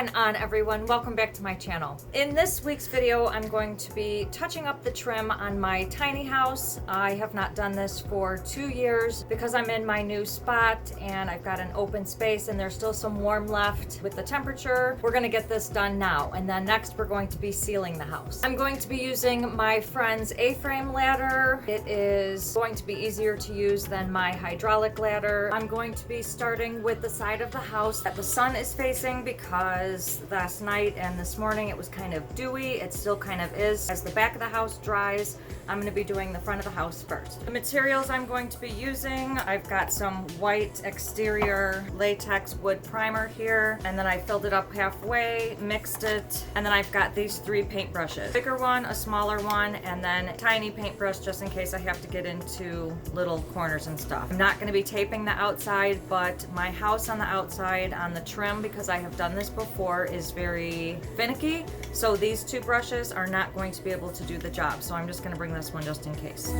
going on, everyone? Welcome back to my channel. In this week's video, I'm going to be touching up the trim on my tiny house. I have not done this for 2 years because I'm in my new spot and I've got an open space and there's still some warm left with the temperature. We're gonna get this done now, and then next we're going to be sealing the house. I'm going to be using my friend's A-frame ladder. It is going to be easier to use than my hydraulic ladder. I'm going to be starting with the side of the house that the sun is facing because last night and this morning it was kind of dewy. It still kind of is. As the back of the house dries, I'm going to be doing the front of the house first. The materials I'm going to be using, I've got some white exterior latex wood primer here, and then I filled it up halfway, mixed it, and then I've got these 3 paintbrushes. Bigger one, a smaller one, and then a tiny paintbrush just in case I have to get into little corners and stuff. I'm not going to be taping the outside, but my house on the outside on the trim, because I have done this before, is very finicky, so these 2 brushes are not going to be able to do the job, so I'm just going to bring this one just in case.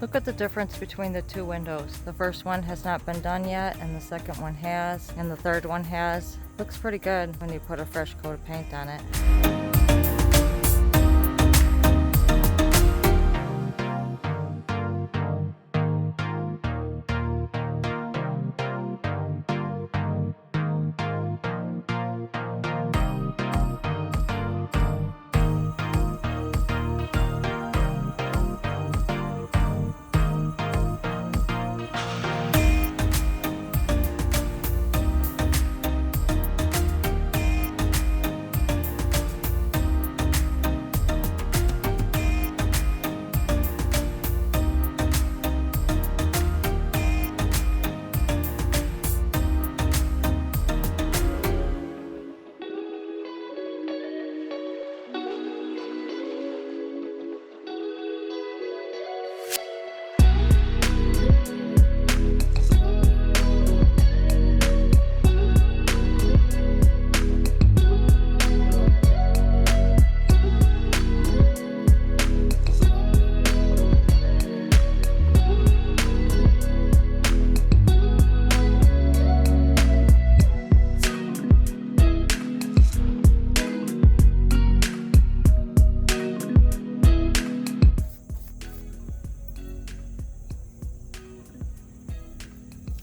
Look at the difference between the 2 windows. The first one has not been done yet, and the second one has, and the third one has. Looks pretty good when you put a fresh coat of paint on it.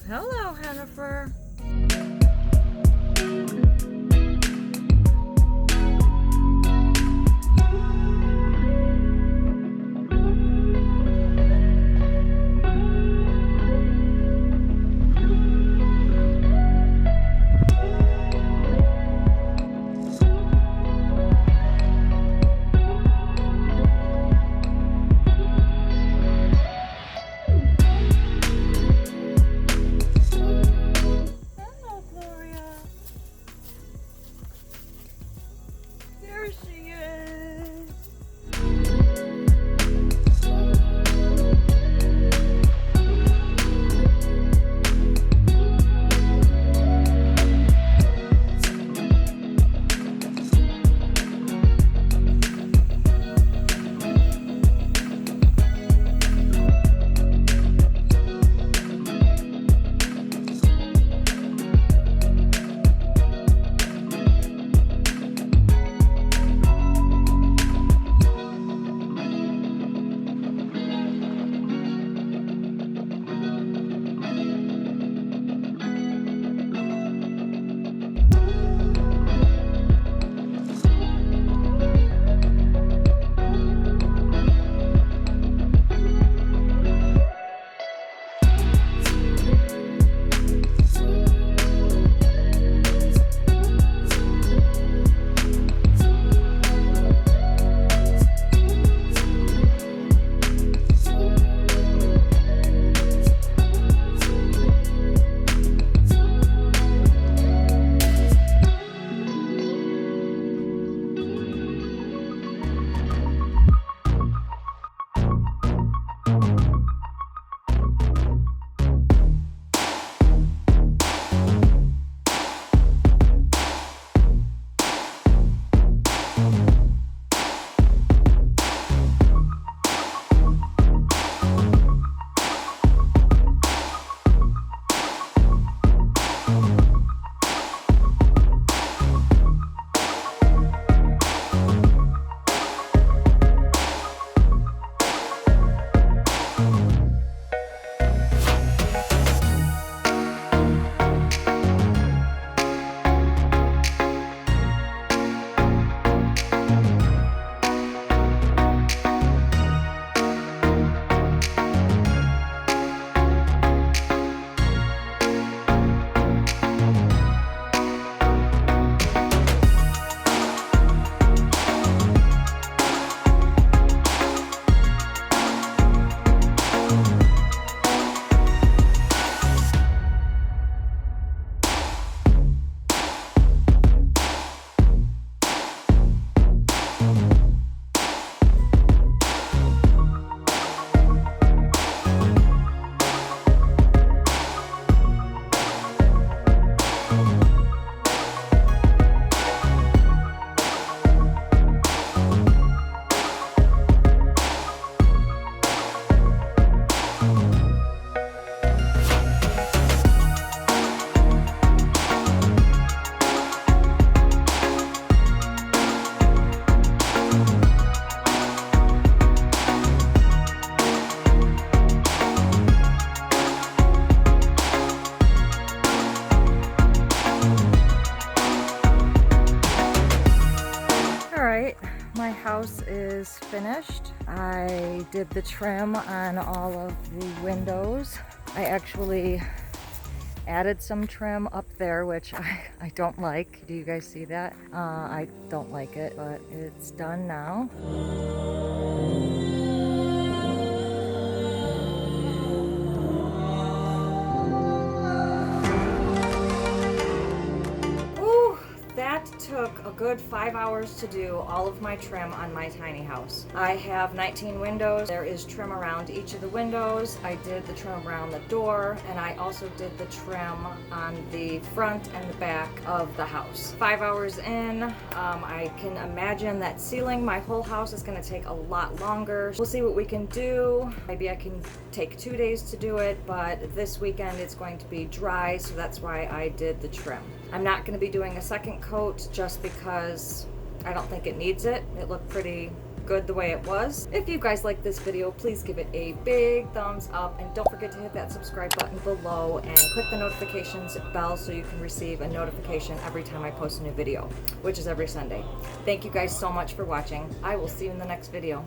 Hello, Jennifer. My house is finished. I did the trim on all of the windows. I actually added some trim up there, which I don't like. Do you guys see that? I don't like it, but it's done now. That took a good 5 hours to do all of my trim on my tiny house. I have 19 windows. There is trim around each of the windows. I did the trim around the door, and I also did the trim on the front and the back of the house. 5 hours in, I can imagine that sealing my whole house is going to take a lot longer. We'll see what we can do. Maybe I can take 2 days to do it, but this weekend it's going to be dry, so that's why I did the trim. I'm not going to be doing a second coat just because I don't think it needs it. It looked pretty good the way it was. If you guys like this video, please give it a big thumbs up, and don't forget to hit that subscribe button below and click the notifications bell so you can receive a notification every time I post a new video, which is every Sunday. Thank you guys so much for watching. I will see you in the next video.